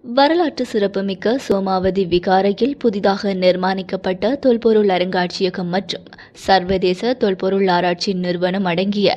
வரலாற்று சிறப்புமிக்க சோமாவதி விகாரையில் புதிதாக நிர்மாணிக்கப்பட்ட தொல்பொருள் அருங்காட்சியகம் மற்றும் சர்வதேச தொல்பொருள் ஆராய்ச்சி நிறுவனம் அடங்கிய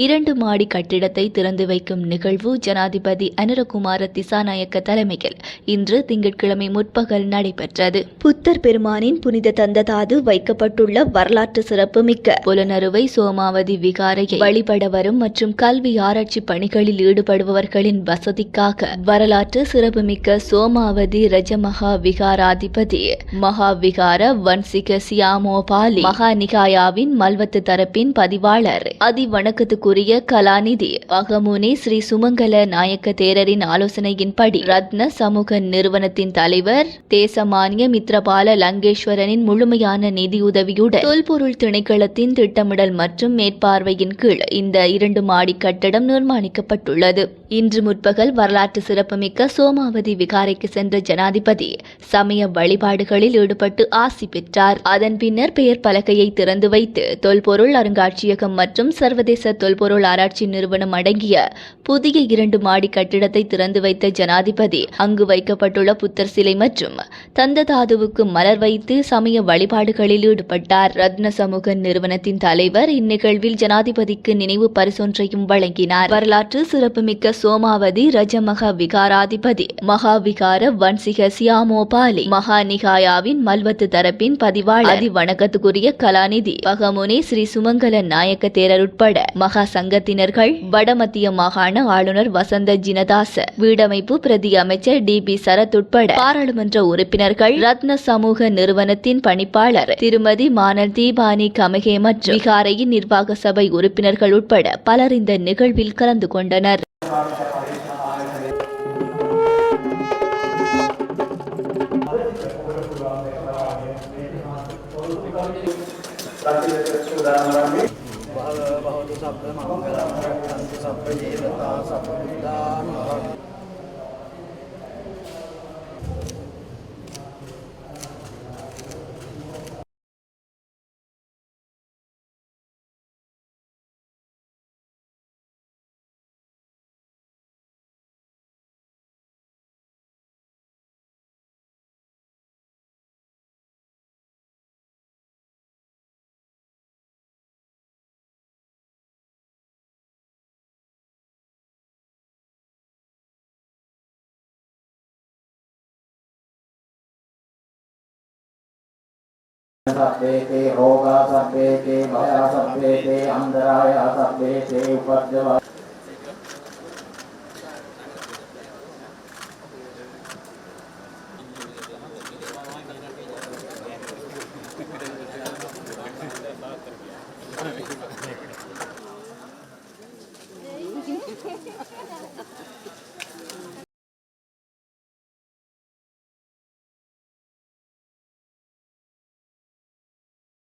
2 மாடி கட்டிடத்தை திறந்து வைக்கும் நிகழ்வு ஜனாதிபதி அனுரகுமார திசாநாயக்க தலைமையில் இன்று திங்கட்கிழமை முற்பகல் நடைபெற்றது. புத்தர் பெருமானின் புனித தந்ததாது வைக்கப்பட்டுள்ள வரலாற்று சிறப்புமிக்க புலனறுவை சோமாவதி விகாரையை வழிபட வரும் மற்றும் கல்வி ஆராய்ச்சி பணிகளில் ஈடுபடுபவர்களின் வசதிக்காக வரலாற்று சிறப்புமிக்க சோமாவதி ரஜமகா விகாராதிபதி மகாவிகார வன்சிக சியாமோபாலி மகாநிகாயாவின் மல்வத்து தரப்பின் பதிவாளர் அதிவணக்கத்துக்குரிய கலாநிதி பகமுனி ஸ்ரீ சுமங்கல நாயக்க தேரரின் ஆலோசனையின்படி ரத்ன சமூக நிறுவனத்தின் தலைவர் தேசமானிய மித்ரபால லங்கேஸ்வரனின் முழுமையான நிதியுதவியுடன் தொல்பொருள் திணைக்களத்தின் திட்டமிடல் மற்றும் மேற்பார்வையின் கீழ் இந்த 2 மாடி கட்டடம் நிர்மாணிக்கப்பட்டுள்ளது. இன்று முற்பகல் வரலாற்று சிறப்புமிக்க சோமாவதி விகாரைக்கு சென்ற ஜனாதிபதி சமய வழிபாடுகளில் ஈடுபட்டு ஆசி பெற்றார். அதன் பின்னர் பெயர் பலகையை திறந்து வைத்து தொல்பொருள் அருங்காட்சியகம் மற்றும் சர்வதேச தொல்பொருள் ஆராய்ச்சி நிறுவனம் அடங்கிய புதிய 2 மாடி கட்டிடத்தை திறந்து வைத்த ஜனாதிபதி அங்கு வைக்கப்பட்டுள்ள புத்தர் சிலை மற்றும் தந்ததாதுவுக்கு மலர் வைத்து சமய வழிபாடுகளில் ஈடுபட்டார். ரத்ன சமூக நிறுவனத்தின் தலைவர் இந்நிகழ்வில் ஜனாதிபதிக்கு நினைவு பரிசொன்றையும் வழங்கினார். வரலாற்று சிறப்புமிக்க சோமாவதி ரஜமகா விகாராதிபதி மகாவிகார வன்சிக சியாமோபாலி மகாநிகாயாவின் மல்வத்து தரப்பின் பதிவாளர் அதிவணக்கத்துக்குரிய கலாநிதி பகமுனி ஸ்ரீ சுமங்கல நாயக்க தேரர் உட்பட மகா சங்கத்தினர்கள், வடமத்திய மாகாண ஆளுநர் வசந்த ஜினதாச, வீடமைப்பு பிரதி அமைச்சர் DB சரத் உட்பட பாராளுமன்ற உறுப்பினர்கள், ரத்ன சமூக நிறுவனத்தின் பணிப்பாளர் திருமதி மானல் தீபானி கமகே மற்றும் விகாரையின் நிர்வாக சபை உறுப்பினர்கள் உட்பட பலர் இந்த நிகழ்வில் கலந்து கொண்டனர். सभ्येते रोगा सभ्येते भया सभ्येते अंधराया सभ्येते उपद्रव